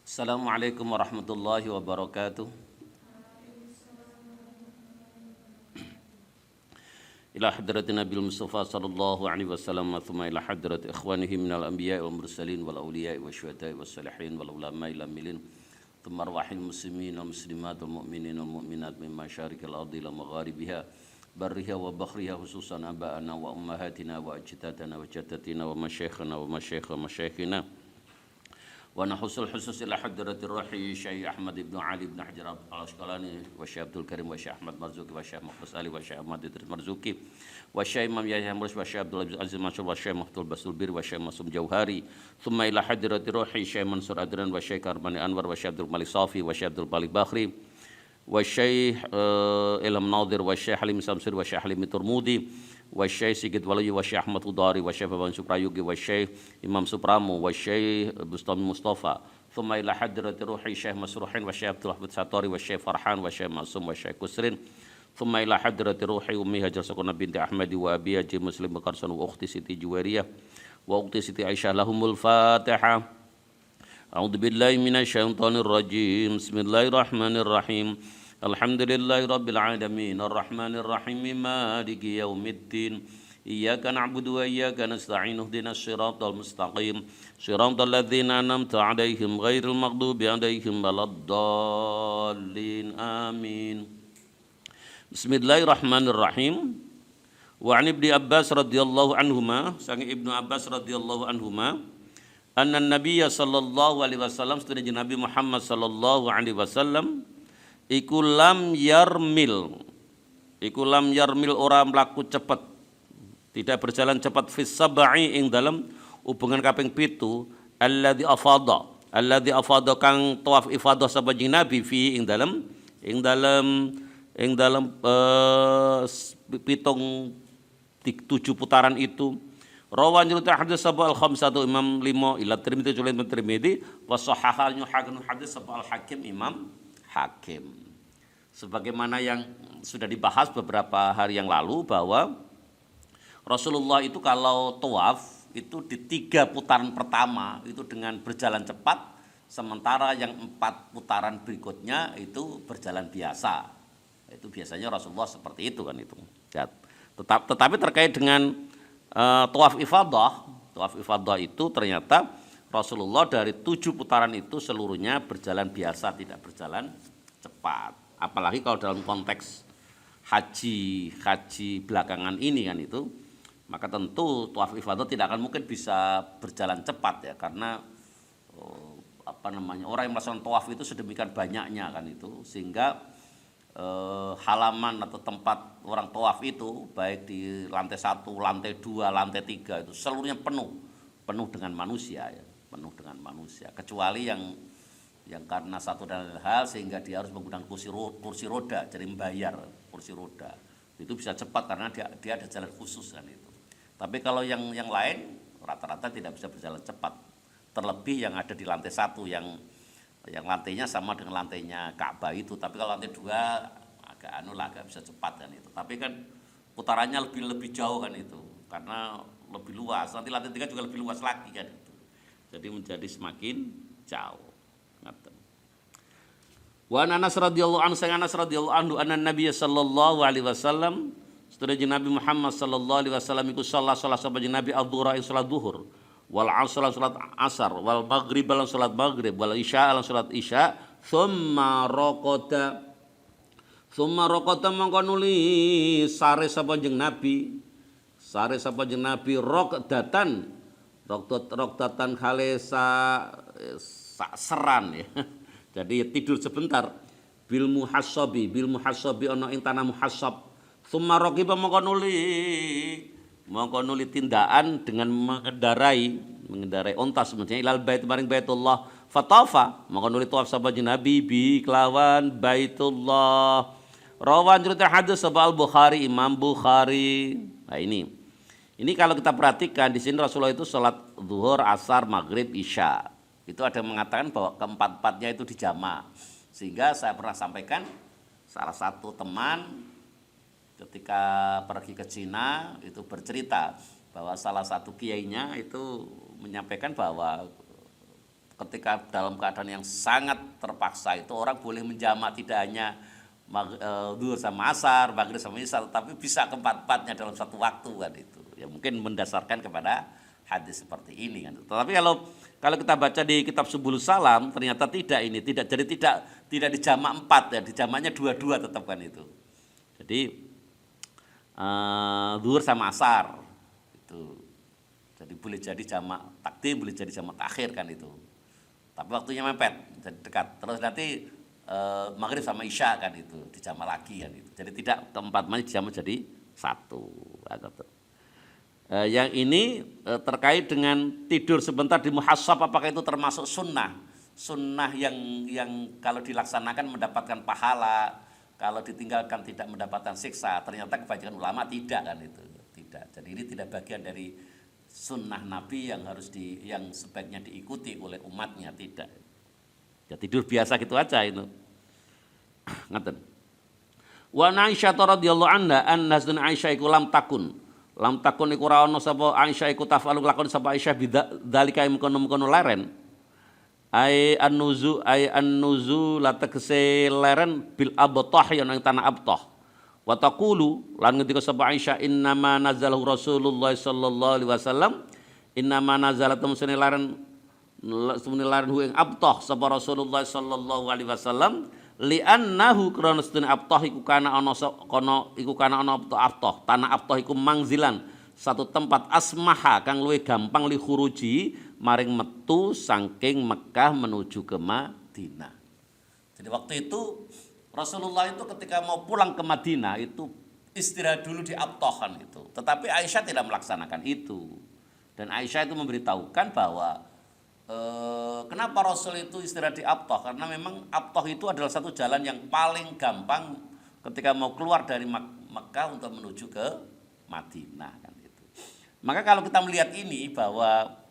Assalamualaikum warahmatullahi wabarakatuh. Ila hadrati Nabil Mustafa sallallahu alaihi wasallam thumma ila hadrati ikhwanihi minal anbiya'i wal mursalin wal awliya'i wasyuhada'i was salihin wal ulama'i lamilin thumma arwahil muslimin wal muslimat wal mu'minin wal mu'minat min masyarikil ardi ila magharibiha barriha wa bakhriha khususan aba'ana wa ummahatina wa ajdadana wa jaddatina wa masyayikhana wa masyayikhina wa nahusul khusus ila hadratir rahi Syekh Ahmad ibn Ali ibn Hajar al-Asqalani wa Syekh Abdul Karim wa Syekh Ahmad Marzuki wa Syekh Mukhtas Ali wa Syekh Ahmad Idris Marzuki wa Syekh Imam Yahya Mursi wa Syekh Abdul Aziz Mansur wa Syekh Muhtul Basul Bir wa Syekh Masum Jauhari thumma ila hadratir rahi Syekh Mansur Adran wa Syekh Armani Anwar wa Syekh Abdul Malik Safi wa Syekh Abdul Malik Bakhri wa Syekh Ilham Nadir wa Syekh Halim Samsir wa Syekh Halim Turmudi wa Syekh Sigit Walayu wa Syekh Ahmad Udari wa Syekh Baban Suprayugi wa Syekh Imam Supramu wa Syekh Bustami Mustafa thumma ila hadrati ruhi Syekh Masruhin wa Syekh Abdul Wahid Satori wa Syekh Farhan wa Syekh Masum wa Syekh Kusrin thumma ila hadrati ruhi Ummi Hajar Sakuna binti Ahmadi wa Abi Haji Muslim Bakarsan wa Ukhti Siti Juwairiyah wa Ukhti Siti Aisyah lahumul Fatihah. A'udzu billahi minasyaitonir rajim. Bismillahirrahmanirrahim. Alhamdulillahi rabbil alamin arrahmanir rahim maliki yaumiddin iyyaka na'budu wa iyyaka nasta'in ihdinas siratal mustaqim siratal ladzina an'amta 'alaihim ghairil maghdubi 'alaihim waladdallin amin. Bismillahirrahmanirrahim. Wa 'an Ibnu Abbas radhiyallahu anhuma, sang Ibnu Abbas radhiyallahu anhuma, anna Nabiyya sallallahu alaihi wasallam, setuju Nabi Muhammad sallallahu alaihi wasallam iku lam yarmil ora mlaku cepet, tidak berjalan cepat fis sab'i ing dalam hubungan kaping 7 alladzi afadha kang tawaf ifadah sapa jeneng Nabi fi ing dalam pitung 7 putaran itu. Rawan nyurita hadis sapa al-khamsatu Imam 5 ila Tirmidzi Imam Tirmidzi wa sahahal hakim hadis sapa al-Hakim Imam Hakim. Sebagaimana yang sudah dibahas beberapa hari yang lalu bahwa Rasulullah itu kalau tawaf itu di 3 putaran pertama itu dengan berjalan cepat, sementara yang 4 putaran berikutnya itu berjalan biasa. Itu biasanya Rasulullah seperti itu kan itu. Ya. Tetapi terkait dengan tawaf ifadah itu ternyata Rasulullah dari 7 putaran itu seluruhnya berjalan biasa, tidak berjalan cepat. Apalagi kalau dalam konteks haji belakangan ini kan itu, maka tentu tawaf ifadah tidak akan mungkin bisa berjalan cepat ya, karena orang yang melaksanakan tawaf itu sedemikian banyaknya kan itu, sehingga halaman atau tempat orang tawaf itu baik di lantai 1, lantai 2, lantai 3 itu seluruhnya penuh dengan manusia ya, kecuali yang karena satu dan lain hal sehingga dia harus menggunakan kursi roda, jadi membayar kursi roda. Itu bisa cepat karena dia ada jalan khusus kan itu. Tapi kalau yang lain rata-rata tidak bisa berjalan cepat. Terlebih yang ada di lantai 1 yang lantainya sama dengan lantainya Ka'bah itu, tapi kalau lantai 2 agak bisa cepat kan itu. Tapi kan putarannya lebih jauh kan itu, karena lebih luas. Nanti lantai 3 juga lebih luas lagi kan itu. Jadi menjadi semakin jauh. Wa Anas radhiyallahu anhu anna Nabiy sallallahu alaihi wasallam, setuju Nabi Muhammad sallallahu alaihi wasallam iku salat sapa Nabi adzuhur ing salat zuhur, wal asr salat asar, wal maghrib lan salat maghrib, wal isya lan salat isya, thumma raqata mongko nuli sare sapa jeneng Nabi raqdatan khalesa seran ya. Jadi tidur sebentar bil muhassabi ana ing tanah muhassab. Tsumma raqiba mongko nuli tindakan dengan mengendarai unta sebenarnya ilal bait maring Baitullah. Fatafa mongko nuli tawaf sapa Nabi bi kelawan Baitullah. Rawan cerita hadis sapa Al-Bukhari Imam Bukhari. Nah ini kalau kita perhatikan di sini Rasulullah itu salat zuhur, asar, maghrib, isya. Itu ada yang mengatakan bahwa keempat-empatnya itu dijamak. Sehingga saya pernah sampaikan salah satu teman ketika pergi ke Cina itu bercerita bahwa salah satu kiainya itu menyampaikan bahwa ketika dalam keadaan yang sangat terpaksa itu orang boleh menjamak tidak hanya zuhur sama asar, maghrib sama isya, tapi bisa keempat-empatnya dalam satu waktu kan itu. Ya mungkin mendasarkan kepada hadis seperti ini kan. Tetapi kalau kita baca di kitab Subulus Salam ternyata tidak ini, jadi tidak dijamak 4 ya, dijamaknya 2 tetap kan itu. Jadi zuhur sama asar itu. Jadi boleh jadi jamak takdim, boleh jadi jamak takhir kan itu. Tapi waktunya mepet, jadi dekat. Terus nanti maghrib sama isya kan itu dijamak lagi kan itu. Jadi tidak keempat-empatnya dijamak jadi 1. Yang ini terkait dengan tidur sebentar di muhasab, apakah itu termasuk sunnah? Sunnah yang kalau dilaksanakan mendapatkan pahala, kalau ditinggalkan tidak mendapatkan siksa. Ternyata kebanyakan ulama tidak kan itu. Tidak. Jadi ini tidak bagian dari sunnah Nabi yang yang sebaiknya diikuti oleh umatnya, tidak. Ya tidur biasa gitu aja itu. Ngaten. Wa Aisyah radhiyallahu anha annasdun Aisyah iku lam takun iku ra ono sapa Aisyah iku tafalu lakon sapa Aisyah bidzalika mkono-mkono leren. An-nuzu lategese leren bil abtah yang tanah abtah. Wa taqulu lan ngendika sapa Aisyah innama nazalahu Rasulullah sallallahu alaihi wasallam innama nazalat musni laren hu ing abtah sapa Rasulullah sallallahu alaihi wasallam li'annahu krana sedene abtah iku kana ana abtah tanah abtah iku mangzilan satu tempat asmaha kang luwih gampang li khuruji maring metu saking Mekah menuju ke Madinah. Jadi waktu itu Rasulullah itu ketika mau pulang ke Madinah itu istirahat dulu di Abtah itu. Tetapi Aisyah tidak melaksanakan itu. Dan Aisyah itu memberitahukan bahwa kenapa Rasul itu istirahat di Abtah? Karena memang Abtah itu adalah satu jalan yang paling gampang ketika mau keluar dari Mekah untuk menuju ke Madinah kan itu. Maka kalau kita melihat ini bahwa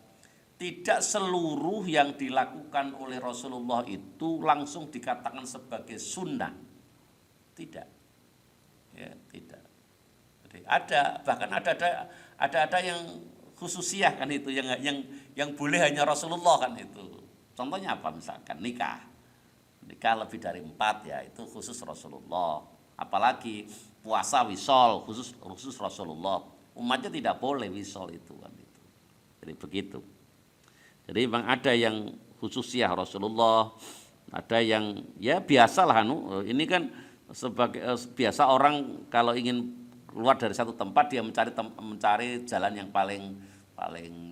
tidak seluruh yang dilakukan oleh Rasulullah itu langsung dikatakan sebagai sunnah. Tidak. Ya, tidak. Jadi bahkan ada yang khususiyah kan itu yang boleh hanya Rasulullah kan itu. Contohnya apa misalkan nikah lebih dari 4 ya itu khusus Rasulullah. Apalagi puasa wisol khusus Rasulullah. Umatnya tidak boleh wisol itu kan itu. Jadi begitu. Jadi memang ada yang khususiyah Rasulullah, ada yang ya biasalah ini kan sebagai biasa orang kalau ingin keluar dari satu tempat dia mencari jalan yang paling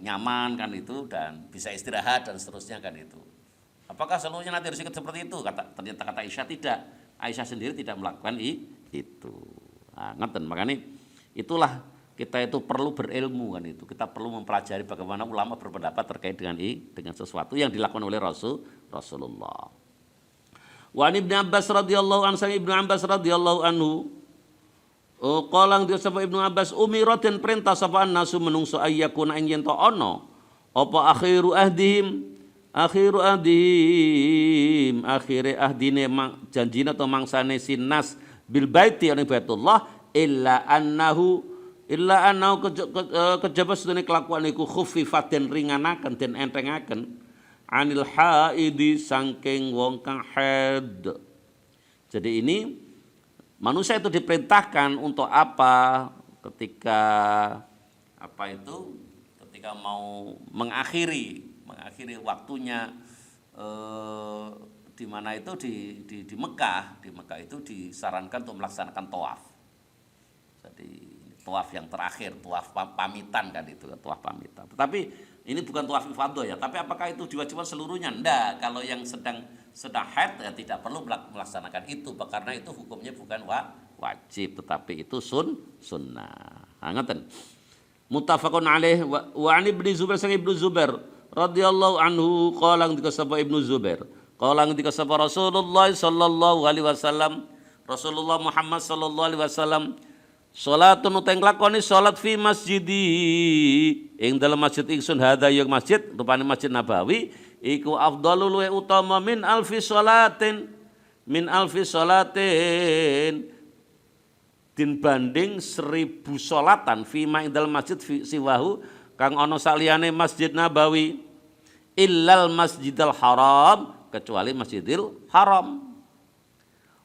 nyaman kan itu dan bisa istirahat dan seterusnya kan itu. Apakah seluruhnya nanti harus ikut seperti itu? Ternyata kata Aisyah tidak. Aisyah sendiri tidak melakukan itu. Nah, ngeten makanya itulah kita itu perlu berilmu kan itu. Kita perlu mempelajari bagaimana ulama berpendapat terkait dengan sesuatu yang dilakukan oleh Rasulullah. Wa Ibnu Abbas radhiyallahu anhu Ibnu Abbas radhiyallahu anhu qala dia sapa Ibnu Abbas umiratin perintah sapa nasu menungso ayyakuna ing yen to ana apa akhiru akhire ahdine janjina to mangsane sinas bil baiti ing Baitullah illa annahu kejaba sedene kelakuan iku khuffifat den ringanaken den entengaken anil haidi saking wong kang haid. Jadi ini manusia itu diperintahkan untuk apa ketika mau mengakhiri waktunya di mana itu di Mekah itu disarankan untuk melaksanakan tawaf. Jadi tawaf yang terakhir, tawaf pamitan kan itu, tawaf pamitan. Tetapi ini bukan tawaf ifadah ya, tapi apakah itu diwajibkan seluruhnya? Enggak, kalau yang sedang haid ya tidak perlu melaksanakan itu karena itu hukumnya bukan wajib tetapi itu sunnah. Ngeten. Muttafaqun alaih wa an Ibnu Zubair sang Ibnu Zubair radhiyallahu anhu qala ngendika sapa Ibnu Zubair qala ngendika sapa Rasulullah sallallahu alaihi wasallam Rasulullah Muhammad sallallahu alaihi wasallam salatun uteng lakoni salat fi masjidi ing dalam masjid ingsun hadza ya masjid rupane Masjid Nabawi iku afdhalul wa utama min alfi salatin din banding 1000 salatan fi ma ing dalam masjid siwahu kang ana saliyane Masjid Nabawi illal masjidil haram, kecuali Masjidil Haram.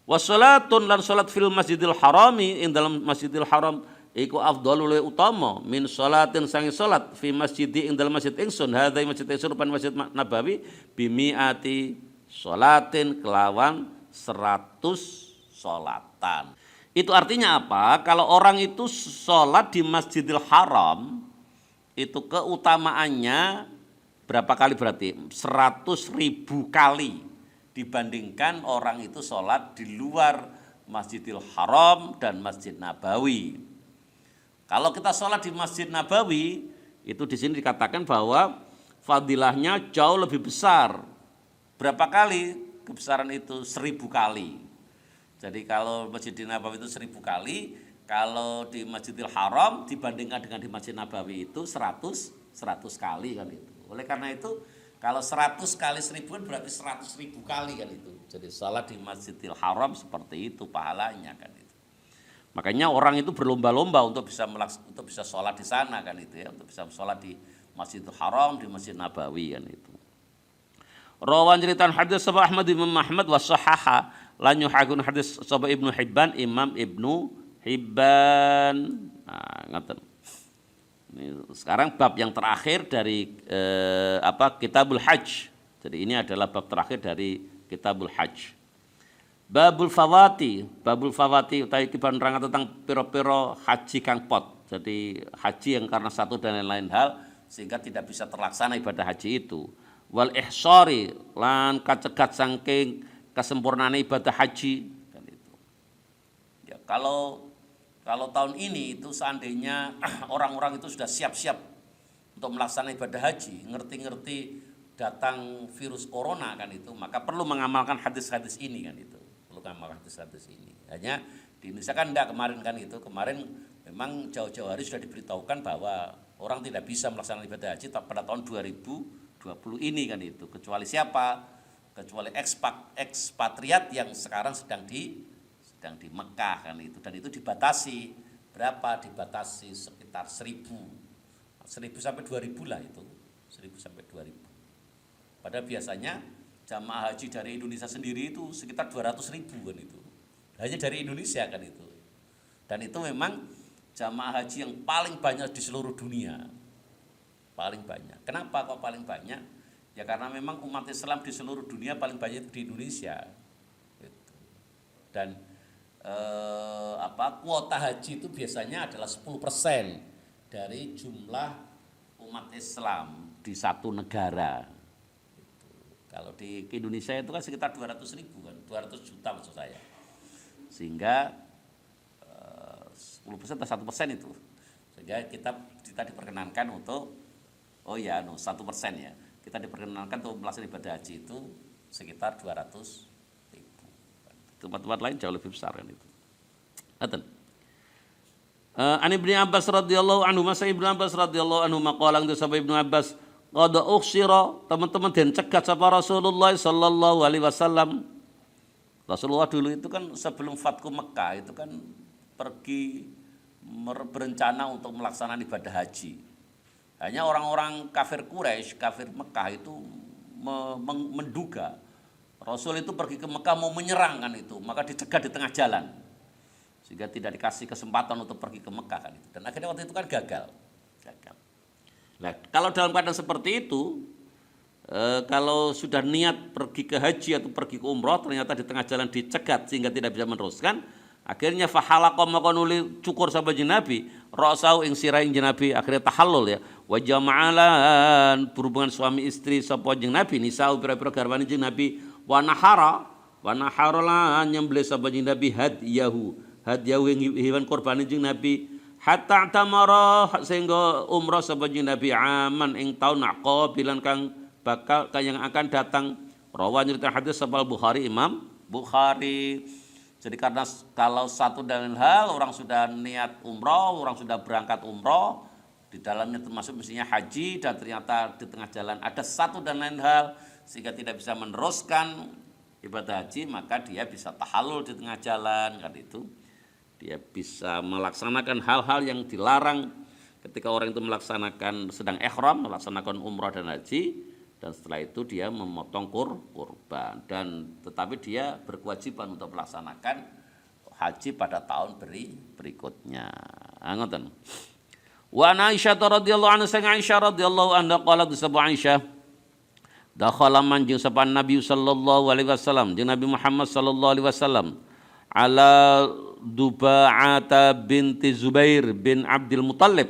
Wassalatun lan salat fil Masjidil Harami, ing dalam Masjidil Haram iku afdhalu luwih utama min salatin sangi salat fi masjidi ing dalam masjid ingsun, hadza masjid ingsun pan Masjid Nabawi bimiati salatin kelawan 100 salatan. Itu artinya apa? Kalau orang itu salat di Masjidil Haram itu keutamaannya berapa kali berarti? 100.000 kali dibandingkan orang itu sholat di luar Masjidil Haram dan Masjid Nabawi. Kalau kita sholat di Masjid Nabawi, itu di sini dikatakan bahwa fadilahnya jauh lebih besar. Berapa kali kebesaran itu? 1000 kali. Jadi kalau Masjid Nabawi itu 1000 kali, kalau di Masjidil Haram dibandingkan dengan di Masjid Nabawi itu 100 kali kan itu. Oleh karena itu kalau 100 kali 1000 kan berarti 100.000 kali kan itu. Jadi salat di Masjidil Haram seperti itu pahalanya kan itu. Makanya orang itu berlomba-lomba untuk bisa sholat di sana kan itu ya, untuk bisa sholat di Masjidil Haram, di Masjid Nabawi kan itu. Rawan cerita hadis sahaba Ahmad Imam Ahmad wa sahaha lan yuhakun hadis sahaba Ibnu Hibban Imam Ibnu Hibban. Nah, ngaten. Sekarang bab yang terakhir dari Kitabul Hajj. Jadi ini adalah bab terakhir dari Kitabul Hajj. Babul Fawati utawi kibaran tentang piro-piro haji kang pot. Jadi haji yang karena satu dan lain-lain hal sehingga tidak bisa terlaksana ibadah haji itu. Wal ihsari lan kacegat saking kesempurnaan ibadah haji kan itu. Ya, kalau tahun ini itu seandainya orang-orang itu sudah siap-siap untuk melaksanakan ibadah haji, ngerti-ngerti datang virus corona kan itu, maka perlu mengamalkan hadis-hadis ini kan itu. Perlu mengamalkan hadis-hadis ini. Hanya di Indonesia kan enggak kemarin kan itu. Kemarin memang jauh-jauh hari sudah diberitahukan bahwa orang tidak bisa melaksanakan ibadah haji pada tahun 2020 ini kan itu. Kecuali siapa? Kecuali ekspatriat yang sekarang sedang di Mekah kan itu, dan itu dibatasi berapa? Dibatasi sekitar 1000 sampai 2000 lah itu, 1000 sampai 2000. Padahal biasanya jamaah haji dari Indonesia sendiri itu sekitar 200.000 kan itu, hanya dari Indonesia kan itu. Dan itu memang jamaah haji yang paling banyak di seluruh dunia, paling banyak. Kenapa kok paling banyak? Ya karena memang umat Islam di seluruh dunia paling banyak di Indonesia. Dan kuota haji itu biasanya adalah 10% dari jumlah umat Islam di satu negara. Kalau di Indonesia itu kan sekitar 200.000 kan, 200 juta maksud saya. Sehingga 10% atau 1% itu. Sehingga kita diperkenankan untuk 1% ya. Kita diperkenankan untuk melaksanakan ibadah haji itu sekitar 200.000. Tempat-tempat lain jauh lebih besar kan itu. Ngaten. An Ibnu Abbas radhiyallahu anhu, masa Ibnu Abbas radhiyallahu anhu maqalang tu sahabat Ibnu Abbas, qad ukhsira, teman-teman den cegat sapa Rasulullah sallallahu alaihi wasallam. Rasulullah dulu itu kan sebelum Fathu Mekah itu kan pergi berencana untuk melaksanakan ibadah haji. Hanya orang-orang kafir Quraisy, kafir Mekah itu menduga Rasul itu pergi ke Mekah mau menyerang kan itu, maka dicegat di tengah jalan sehingga tidak dikasih kesempatan untuk pergi ke Mekah kan itu. Dan akhirnya waktu itu kan gagal. Nah, kalau dalam keadaan seperti itu, kalau sudah niat pergi ke haji atau pergi ke umroh ternyata di tengah jalan dicegat sehingga tidak bisa meneruskan, akhirnya fahalaqa maka nuli cukur sama Nabi ra'sau ing sirah ing Nabi, akhirnya tahallul ya. Wa jama'alan berhubungan suami istri sapa jeung Nabi, nisa'u pira-pira garwane jeung Nabi, wa nahara lan nyembelih sapa jeung Nabi hadiyahu ing hewan kurbane jeung Nabi, hatta tamara sehingga umrah sapa jeung Nabi aman ing taun aqabilan kang bakal yang akan datang. Rawan cerita hadis sapa Bukhari, Imam Bukhari. Jadi karena kalau satu dan lain hal orang sudah niat umroh, orang sudah berangkat umroh, di dalamnya termasuk mestinya haji, dan ternyata di tengah jalan ada satu dan lain hal sehingga tidak bisa meneruskan ibadah haji, maka dia bisa tahallul di tengah jalan kan itu. Dia bisa melaksanakan hal-hal yang dilarang ketika orang itu melaksanakan sedang ihram, melaksanakan umroh dan haji, dan setelah itu dia memotong kurban, dan tetapi dia berkewajiban untuk melaksanakan haji pada tahun berikutnya. Ngoten. Wa Aisyah radhiyallahu anha, sang Aisyah radhiyallahu anha qalat sab'a Aisyah, dakhala manjing sapa Nabi sallallahu alaihi wasallam, jeung Nabi Muhammad sallallahu alaihi wasallam, ala Duba'ata binti Zubair bin Abdul Muttalib.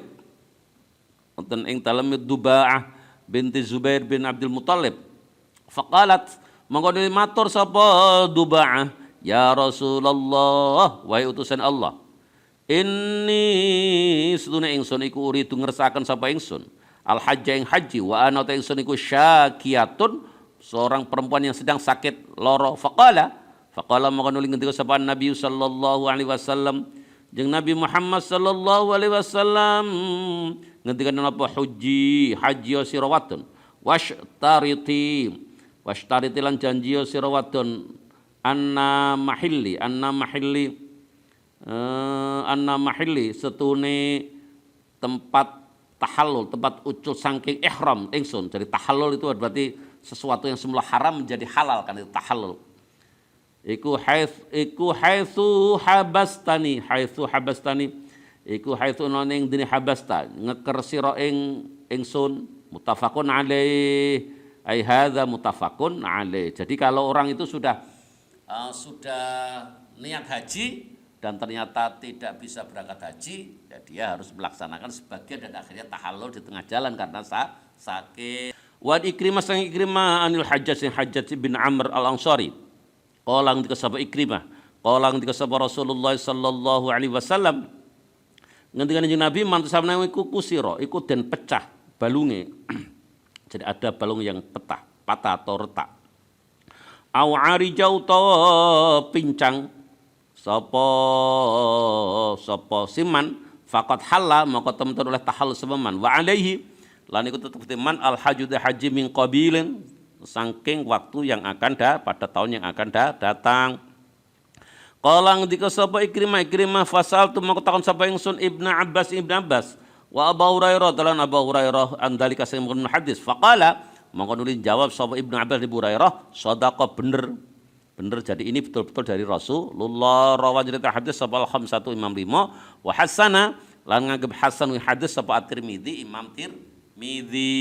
Wonten ing dalem Duba'ah binti Zubair bin Abdul Muttalib. Faqalat, mongko matur sapa Duba'ah, ya Rasulullah, wahai utusan Allah, inni sedune ingsun iku uridu ngersakaken sapa ingsun al hajja ing haji, wa ana ta ingsun iku syakiyatun, seorang perempuan yang sedang sakit loro. Faqala maka nuli ngendika sapa Nabi sallallahu alaihi wasallam, jeung Nabi Muhammad sallallahu alaihi wasallam ngendika napa, haji sira wadon, washtariti lan janji sira wadon, anna mahilli setune tempat tahallul, tempat ucul saking ihram ingsun. Jadi tahallul itu berarti sesuatu yang semula haram menjadi halal, kan itu tahallul. Iku haitsu habastani iku haitsu noning dini habasta ngeker sira ingsun, muttafaqun alaih, ai hadza muttafaqun alaih. Jadi kalau orang itu sudah niat haji dan ternyata tidak bisa berangkat haji, ya dia harus melaksanakan sebagian dan akhirnya tahallul di tengah jalan karena sakit. Wa Ikrimah sang Ikrimah anil Hajjaj bin Amr al-Ansari, qala ngendika sapa Ikrimah, qala ngendika sapa Rasulullah sallallahu alaihi wasallam, ngendika kanjeng Nabi, mantusane iku kusira, iku den pecah balunge. Jadi ada balung yang patah atau retak. Au arijau tawa pincang sapa siman, faqad halla maka temen oleh tahallul seman. Wa alaihi lan iku tetep teman al hajju haji min qabilin, saking waktu yang akan pada tahun yang akan datang. Qala ngendika sapa Ikrimah fasaltu maka takon sapa ingsun Ibnu Abbas wa Abu Hurairah lan Abu Hurairah andalika sing mungkin hadis. Faqala maka nuli jawab sapa Ibnu Abbas Abu Hurairah, shadaqa bener. Jadi ini betul-betul dari Rasulullah. Rawa cerita hadis sapa al-khamsatu Imam 5, wa hasana lan nganggep hasan hadis sapa At-Tirmidzi Imam Tirmidzi.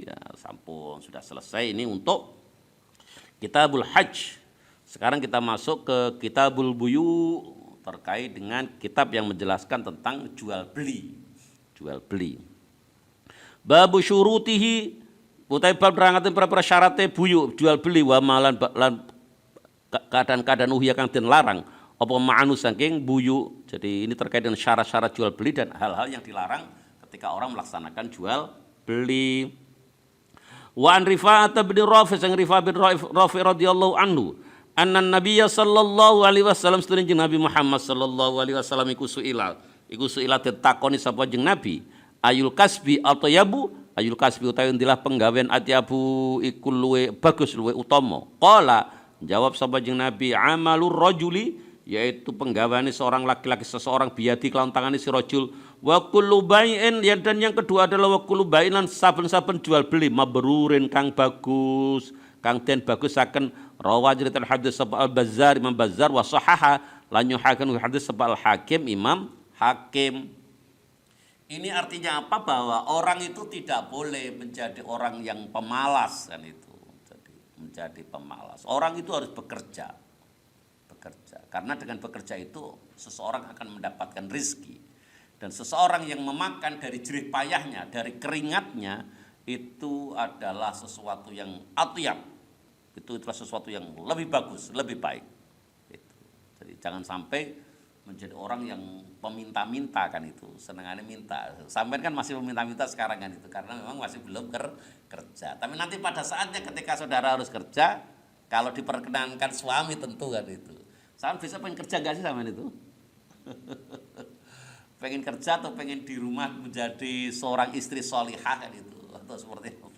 Ya, sampun sudah selesai ini untuk Kitabul Hajj. Sekarang kita masuk ke Kitabul Buyu, terkait dengan kitab yang menjelaskan tentang jual beli. Babu syurutihi, utai bab berangatin para syaratnya buyu jual beli, wa malan keadaan uhya kang den larang apa ma'anu saking buyu. Jadi ini terkait dengan syarat-syarat jual beli dan hal-hal yang dilarang ketika orang melaksanakan jual beli. Wa an Rifa'ah bin Rafi, sang Rifa'ah bin Rafi radhiyallahu anhu, anna Nabiyya sallallahu alaihi wasallam, sedherek Nabi Muhammad sallallahu alaihi wasallam iku suila ditakoni sapa jeung Nabi, ayul kasbi atyabu, ayul kasbi utawi ndilah penggawean atyabu iku luwe bagus, luwe utama. Qala jawab sapa jeung Nabi, amalur rajuli, yaitu penggaweane seorang laki-laki, seseorang biadi kelawan tangane si rajul, wa kullu bai'in, dan yang kedua adalah wa kullu bai'in, saben-saben jual beli, mabrurin kang bagus, kang den bagusaken. Rawa jeritan hadis sapa al-Bazzar Imam Bazzar, wa sahaha lan nyuhaken hadis sapa al-Hakim Imam Hakim. Ini artinya apa? Bahwa orang itu tidak boleh menjadi orang yang pemalas, kan itu. Jadi menjadi pemalas. Orang itu harus bekerja. Karena dengan bekerja itu seseorang akan mendapatkan rezeki. Dan seseorang yang memakan dari jerih payahnya, dari keringatnya, itu adalah sesuatu yang atyab. Itulah sesuatu yang lebih bagus, lebih baik. Jadi jangan sampai menjadi orang yang peminta-minta, kan itu, senengannya minta. Sampai kan masih meminta-minta sekarang, kan itu, karena memang masih belum kerja. Tapi nanti pada saatnya ketika saudara harus kerja, kalau diperkenankan suami tentu, kan itu. Sama bisa pengen kerja gak sih sama itu? Pengen kerja atau pengen di rumah menjadi seorang istri solihah, kan itu, atau seperti itu.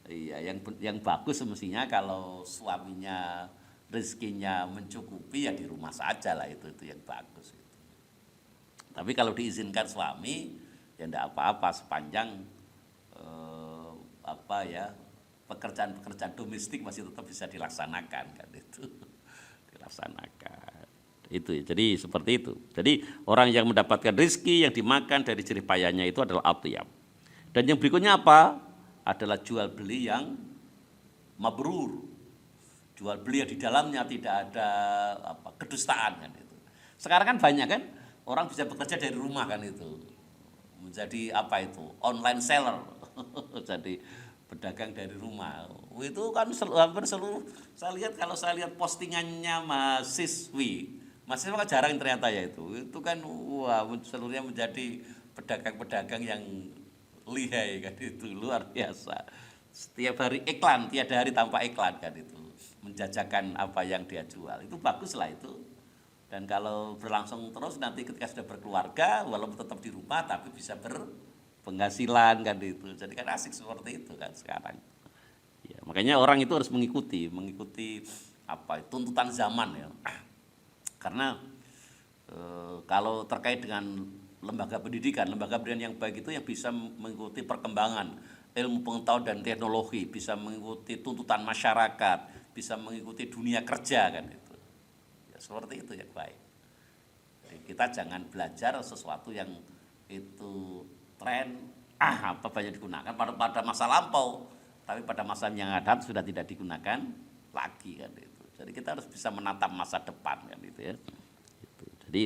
Iya, yang bagus semestinya kalau suaminya rezekinya mencukupi, ya di rumah saja lah, itu yang bagus. Tapi kalau diizinkan suami, ya enggak apa-apa sepanjang pekerjaan-pekerjaan domestik masih tetap bisa dilaksanakan kan itu. Dilaksanakan. Itu ya. Jadi seperti itu. Jadi orang yang mendapatkan rezeki yang dimakan dari jerih payahnya itu adalah atyab. Dan yang berikutnya apa? Adalah jual beli yang mabrur. Jual beli yang di dalamnya tidak ada kedustaan kan itu. Sekarang kan banyak kan orang bisa bekerja dari rumah kan itu. Menjadi online seller. Jadi pedagang dari rumah. Itu kan hampir seluruh saya lihat postingannya mahasiswa kan jarang ternyata ya itu. Itu kan seluruhnya menjadi pedagang-pedagang yang lihai kan itu, luar biasa. Setiap hari iklan, tiada hari tanpa iklan kan itu. Menjajakan apa yang dia jual. Itu baguslah itu. Dan kalau berlangsung terus nanti ketika sudah berkeluarga walaupun tetap di rumah tapi bisa penghasilan kan itu. Jadi kan asik seperti itu kan sekarang. Ya, makanya orang itu harus mengikuti tuntutan zaman ya. Karena kalau terkait dengan lembaga pendidikan yang baik itu yang bisa mengikuti perkembangan ilmu pengetahuan dan teknologi, bisa mengikuti tuntutan masyarakat, bisa mengikuti dunia kerja kan itu. Ya, seperti itu yang baik. Jadi kita jangan belajar sesuatu yang itu tren banyak digunakan pada masa lampau, tapi pada masa yang hadap sudah tidak digunakan lagi kan itu. Jadi kita harus bisa menatap masa depan kan itu ya. Gitu. Jadi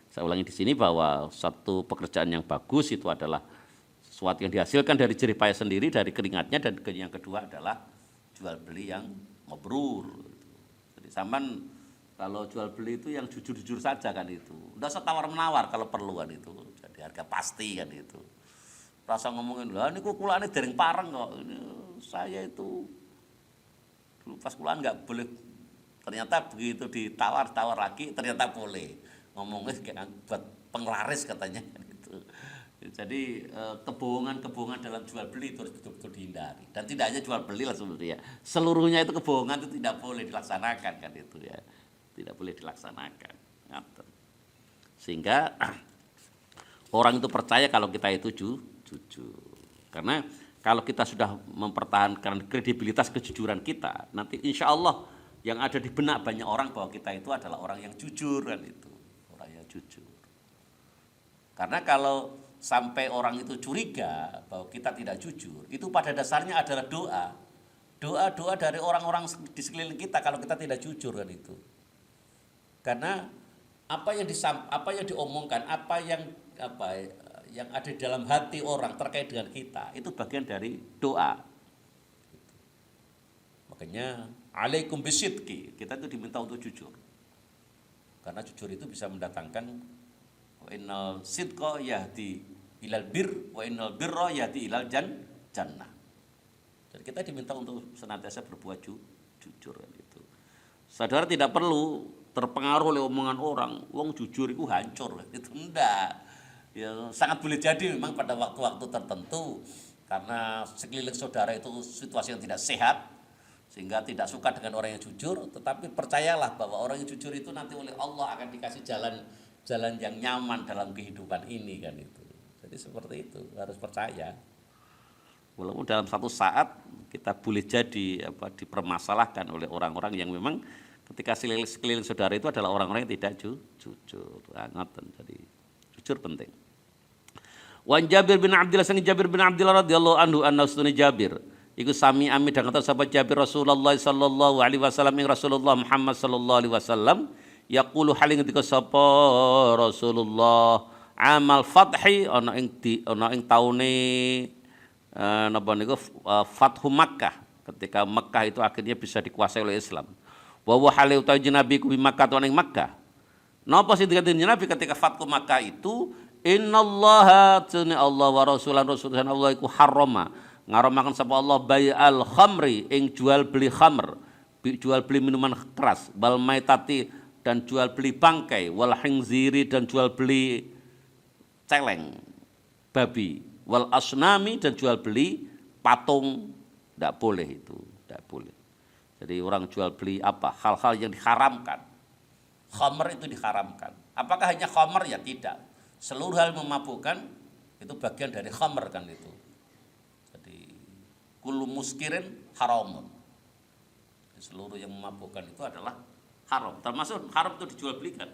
saya ulangi di sini bahwa satu pekerjaan yang bagus itu adalah sesuatu yang dihasilkan dari jerih payah sendiri, dari keringatnya, dan yang kedua adalah jual beli yang mabrur. Jadi zaman kalau jual beli itu yang jujur-jujur saja kan itu. Enggak usah tawar-menawar kalau perlu kan itu. Jadi harga pasti kan itu. Rasa ngomongin, lah ini kulane dereng pareng kok. Ini saya itu dulu pas kulaan nggak boleh. Ternyata begitu ditawar-tawar lagi, ternyata boleh. Ngomongnya kayak buat penglaris katanya gitu. Jadi kebohongan-kebohongan dalam jual beli itu harus betul-betul dihindari. Dan tidak hanya jual beli lah sebenarnya. Seluruhnya itu kebohongan itu tidak boleh dilaksanakan kan itu ya. Tidak boleh dilaksanakan. Sehingga orang itu percaya kalau kita itu jujur. Karena kalau kita sudah mempertahankan kredibilitas kejujuran kita, nanti insya Allah yang ada di benak banyak orang bahwa kita itu adalah orang yang jujur kan itu. Orang yang jujur. Karena kalau sampai orang itu curiga bahwa kita tidak jujur, itu pada dasarnya adalah doa dari orang-orang di sekeliling kita kalau kita tidak jujur kan itu. Karena apa yang diomongkan, apa yang ada di dalam hati orang terkait dengan kita itu bagian dari doa. Makanya alaikum bisidqi, kita itu diminta untuk jujur. Karena jujur itu bisa mendatangkan wa innal sidqa yahdi ilal bir wa innal birra yahdi ilal jannah. Jadi kita diminta untuk senantiasa berbuat jujur gitu. Saudara tidak perlu terpengaruh oleh omongan orang, wong jujur itu hancur, itu enggak. Ya, sangat boleh jadi memang pada waktu-waktu tertentu karena sekeliling saudara itu situasi yang tidak sehat sehingga tidak suka dengan orang yang jujur, tetapi percayalah bahwa orang yang jujur itu nanti oleh Allah akan dikasih jalan yang nyaman dalam kehidupan ini kan itu. Jadi seperti itu, harus percaya. Walaupun dalam satu saat kita boleh jadi dipermasalahkan oleh orang-orang yang memang ketika sekeliling saudara itu adalah orang-orang yang tidak jujur. Jadi jujur penting. Wan Jabir bin Abdillah sang Jabir bin Abdillah radhiyallahu anhu anna sunni Jabir iku sami ami dan kata sahabat Jabir Rasulullah sallallahu alaihi wasallam ing Rasulullah Muhammad sallallahu alaihi wasallam yaqulu haling ketika sapa Rasulullah amal fathi ana ing taune napa niku Fathu Makkah, ketika Makkah itu akhirnya bisa dikuasai oleh Islam. Wa wa hale utawi Nabi ku bi Makkah to ning Makkah. Napa sing dikatakan Nabi ketika Fathu Makkah itu innallaha tunni Allah wa rasulan Allah iku harrama ngaramaken sapa Allah bai'al khamri ing jual beli khamr, jual beli minuman keras, wal maitati dan jual beli bangkai, wal khinziri dan jual beli celeng babi, wal asnami dan jual beli patung, tidak boleh itu, tidak boleh. Jadi orang jual beli hal-hal yang diharamkan. Khamr itu diharamkan. Apakah hanya khamr? Ya tidak. Seluruh hal memabukkan itu bagian dari khamr kan itu. Jadi kullu muskirin haramun. Seluruh yang memabukkan itu adalah haram. Termasuk haram itu dijual belikan.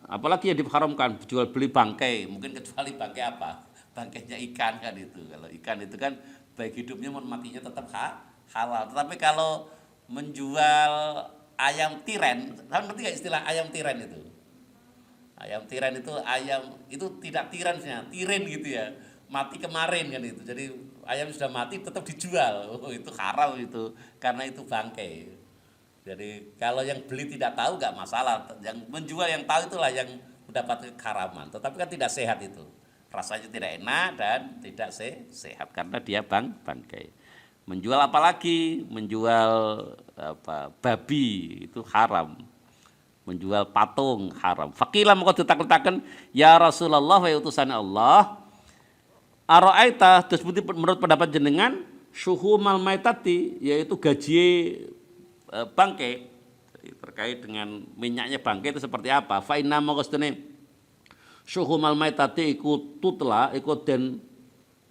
Apalagi yang diharamkan jual beli bangkai, mungkin kecuali bangkai apa? Bangkainya ikan kan itu. Kalau ikan itu kan baik hidupnya maupun matinya tetap halal. Tetapi kalau menjual ayam tiren, tahu ngerti nggak istilah ayam tiren itu? Ayam tiren itu ayam itu tidak tirennya, tiren gitu ya. Mati kemarin kan itu. Jadi ayam sudah mati tetap dijual. Oh, itu haram itu karena itu bangkai. Jadi kalau yang beli tidak tahu nggak masalah, yang menjual yang tahu itulah yang mendapat keharaman. Tetapi kan tidak sehat itu, rasanya tidak enak dan tidak sehat karena dia bangkai. Menjual apa lagi? Menjual babi itu haram. Menjual patung haram. Fakilah maka ditakut-takut ya Rasulullah wa utusan Allah. Ara'aita terus menurut pendapat jenengan syuhumal maitati yaitu gaji bangkai terkait dengan minyaknya bangkai itu seperti apa? Fa inna maqastane syuhumal maitati iku tutla iku den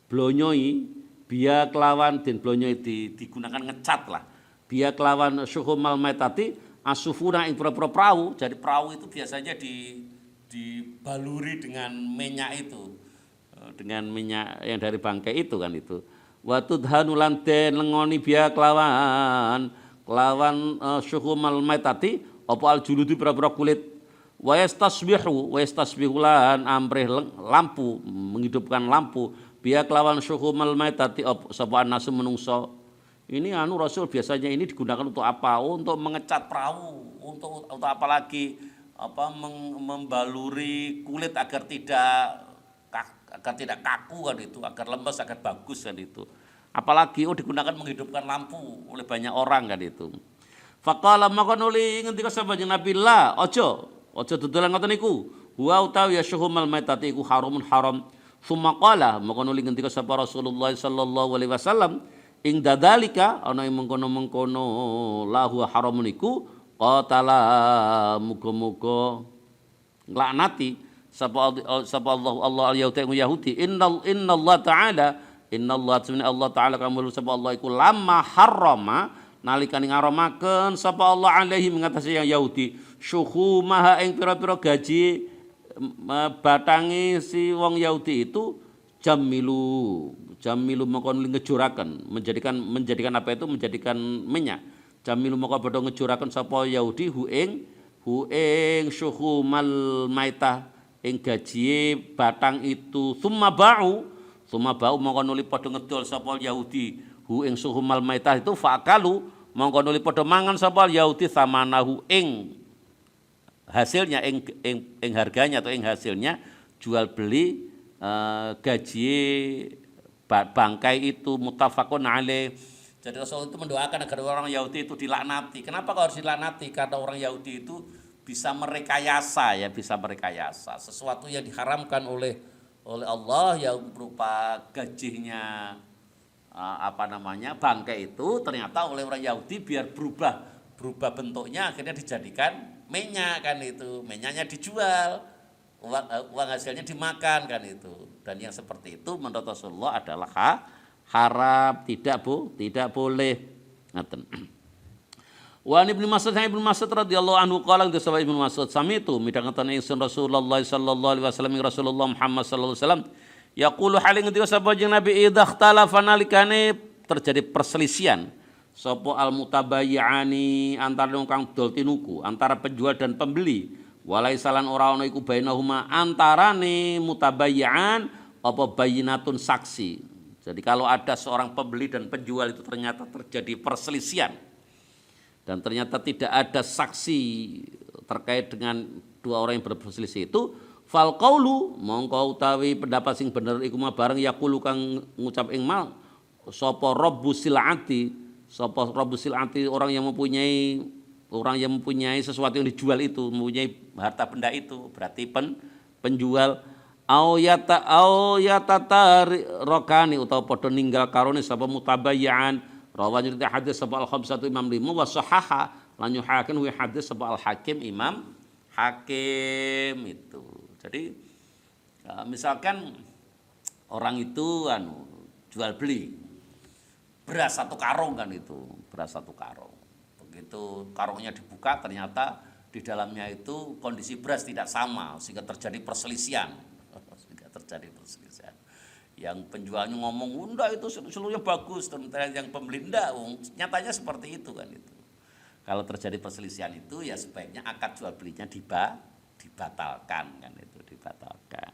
blonyoi biya kelawan den blonyoi digunakan ngecat lah. Biya kelawan syuhumal maitati asufuna ing perahu. Jadi perahu itu biasanya dibaluri dengan minyak itu. Dengan minyak yang dari bangkai itu kan itu. Wa tudhanu lan den lengoni biya kelawan syuhumal maitati apa al juludi pira-pira kulit wa yastasbihu lan amrih lampu menghidupkan lampu biya kelawan syuhumal maitati sapa nasu menungso ini Rasul biasanya ini digunakan untuk apa? Untuk mengecat perahu, untuk apa lagi? Membaluri kulit agar tidak kaku kan itu, agar lembas, agar bagus kan itu. Apalagi digunakan menghidupkan lampu oleh banyak orang kan itu. Faqala maka nuli ngendika sapa Nabi la aja dodolan ngoten niku. Wa utawi syuhumal maitati iku haramun haram. Summa qala maka nuli ngendika sapa Rasulullah sallallahu alaihi wasallam ing dadalika ana ing mengkono-mengkono lahu haramun iku qatala muga-muga nglaknati sapa Allah al-Yahudi innallaha ta'ala Allah Ta'ala kamu sapa Allah iku lama harrama nalikane ngaramaken sapa Allah alaihi mengatasi yang Yahudi syuhumaha ing pira-pira gaji batangi si wong Yahudi itu jamilu maka ngejuraken menjadikan apa itu menjadikan minyak jamilu maka padha ngejuraken sapa Yahudi hu ing syuhumal maitah ing gaji batang itu summa ba'u mongko nuli padha ngedol sapa Yahudi hu ing suhumal maitah itu fakalu mongko nuli padha mangan sapa Yahudi samanahu ing hasilnya ing harganya atau ing hasilnya jual beli gaji bangkai itu muttafaqun alaih. Jadi Rasul itu mendoakan agar orang Yahudi itu dilaknati. Kenapa kok harus dilaknati? Karena orang Yahudi itu bisa merekayasa sesuatu yang diharamkan oleh Allah yang berupa gajinya bangkai itu ternyata oleh orang Yahudi biar berubah bentuknya akhirnya dijadikan minyak kan itu, minyaknya dijual, uang hasilnya dimakan kan itu. Dan yang seperti itu menurut Rasulullah adalah haram, tidak boleh. Ngaten. Wa Ibnu Mas'ud radhiyallahu anhu qala sahabat Ibnu Mas'ud samitu midhangaken ingsun Rasulullah sallallahu alaihi wasallam Rasulullah Muhammad sallallahu alaihi wasallam yaqulu haling ngendika sapa jeung Nabi idza ikhtalafa nalikane terjadi perselisihan sapa al mutabayyani antara wong kang dol tinuku antara penjual dan pembeli walai salan ora ana iku bainahuma antarane mutabayyan apa bayyinatun saksi. Jadi kalau ada seorang pembeli dan penjual itu ternyata terjadi perselisihan dan ternyata tidak ada saksi terkait dengan dua orang yang berselisih itu fal qaulu mongko utawi pendapat sing bener iku mah bareng yaqulu kang ngucap ing mal sapa rabbus silati orang yang mempunyai sesuatu yang dijual itu mempunyai harta benda itu berarti penjual au yata rokani utawa padha ninggal karone sapa mutabayyan rawa nyerita hadis sapa al-khamsatu imam limu wa sahaha lan yuhakin wa hadis sapa al-hakim imam hakim itu. Jadi misalkan orang itu jual beli beras satu karung kan itu, beras satu karung. Begitu karungnya dibuka ternyata di dalamnya itu kondisi beras tidak sama sehingga terjadi perselisihan. Yang penjualnya ngomong, "Enggak, itu seluruhnya bagus." Sementara yang pembeli enggak, nyatanya seperti itu kan itu. Kalau terjadi perselisihan itu ya sebaiknya akad jual belinya dibatalkan kan itu, dibatalkan.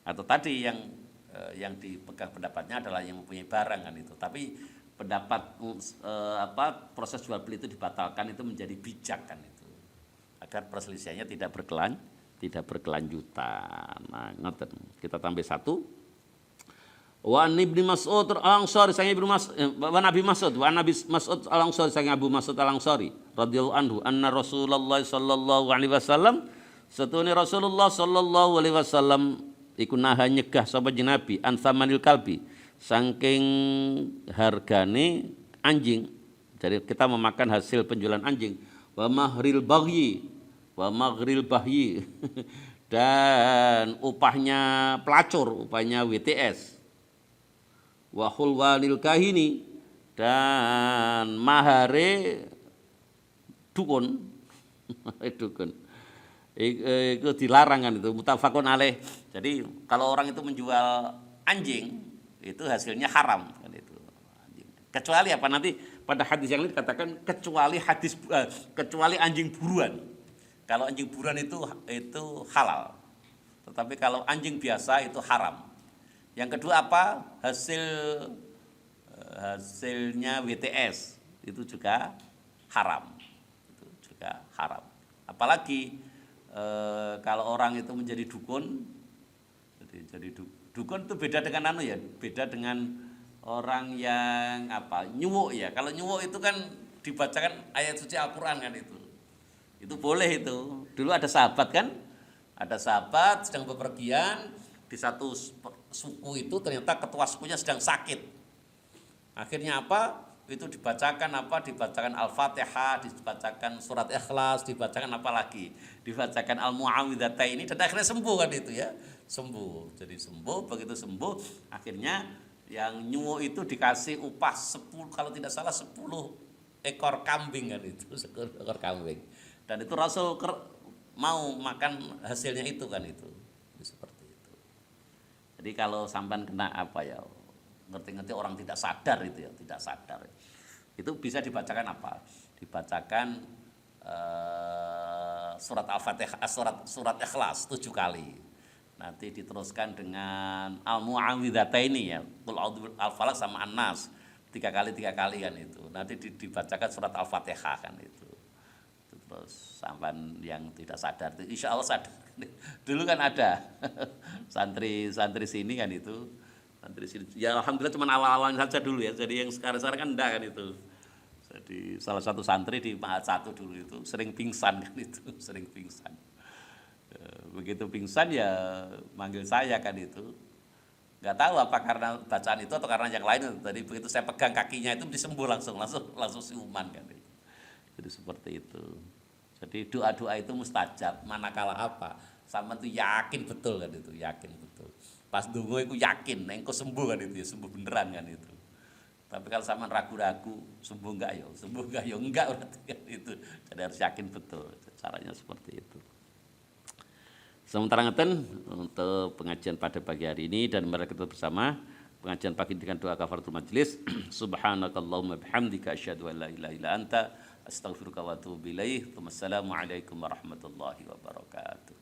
Atau tadi yang dipegang pendapatnya adalah yang mempunyai barang kan itu. Tapi pendapat proses jual beli itu dibatalkan itu menjadi bijak kan itu. Agar perselisihannya tidak berkelanjutan. Nah, ngoten. Kita tambah satu. Wa Ibnu Mas'ud Al-Ansari sang Ibnu Mas'ud wa Nabi Mas'ud wa Nabi Mas'ud Al-Ansari sang Abu Mas'ud Al-Ansari radhiyallahu anhu anna Rasulullah sallallahu alaihi wasallam satune Rasulullah sallallahu alaihi wasallam iku naha nyegah sapa Nabi an tsamanil kalbi saking hargane anjing. Jadi kita memakan hasil penjualan anjing wa maghril bahyi dan upahnya pelacur, upahnya WTS. Wa khulwanil kahini dan mahare dukun. Dukun. Itu dilarang kan itu, mutafakun alaih. Jadi kalau orang itu menjual anjing itu hasilnya haram kan itu. Kecuali apa, nanti pada hadis yang lain dikatakan kecuali anjing buruan. Kalau anjing buruan itu halal. Tetapi kalau anjing biasa itu haram. Yang kedua apa? Hasilnya WTS itu juga haram. Itu juga haram. Apalagi kalau orang itu menjadi dukun, jadi dukun itu beda dengan beda dengan orang yang nyuwuk ya. Kalau nyuwuk itu kan dibacakan ayat suci Al-Qur'an kan itu. Itu boleh itu. Dulu ada sahabat kan? Ada sahabat sedang bepergian di satu suku itu, ternyata ketua sukunya sedang sakit. Akhirnya itu dibacakan Al-Fatihah, dibacakan surat Ikhlas, dibacakan dibacakan Al-Mu'awwidhataini, dan akhirnya sembuh kan itu ya. Sembuh. Jadi sembuh, begitu sembuh akhirnya yang nyuwuk itu dikasih upah 10 kalau tidak salah 10 ekor kambing kan itu, 10 ekor kambing. Dan itu Rasul mau makan hasilnya itu kan itu. Seperti itu. Jadi kalau sampan kena ngerti-ngerti orang tidak sadar itu ya, tidak sadar. Itu bisa dibacakan Dibacakan surat Al-Fatihah, surat Ikhlas 7 kali. Nanti diteruskan dengan Al-Mu'awwidhataini ya, Qul a'udzu Al-Falaq sama An-Nas 3 kali kan itu. Nanti dibacakan surat Al-Fatihah kan itu. Terus sampan yang tidak sadar itu insya Allah sadar. Dulu kan ada santri sini kan itu, santri sini ya alhamdulillah cuma awal-awalnya saja dulu ya. Jadi yang sekarang kan enggak kan itu. Jadi salah satu santri di Mahat 1 dulu itu sering pingsan kan itu, sering pingsan. Begitu pingsan ya manggil saya kan itu. Enggak tahu apa karena bacaan itu atau karena yang lain. Tadi begitu saya pegang kakinya itu disembuh langsung siuman kan itu. Jadi seperti itu. Jadi doa-doa itu mustajab manakala sama itu yakin betul kan itu, yakin betul. Pas donga iku yakin nek engko sembuh kan itu ya, sembuh beneran kan itu. Tapi kalau sama ragu-ragu sembuh enggak ya enggak berarti kan itu. Jadi harus yakin betul. Caranya seperti itu. Sementara ngeten untuk pengajian pada pagi hari ini, dan mari kita bersama pengajian pagi dengan doa kafaratul majelis. Subhanakallahumma bihamdika asyhadu an la ilaha illa anta astaghfiruka wa atubu ilaik. Wassalamualaikum warahmatullahi wabarakatuh.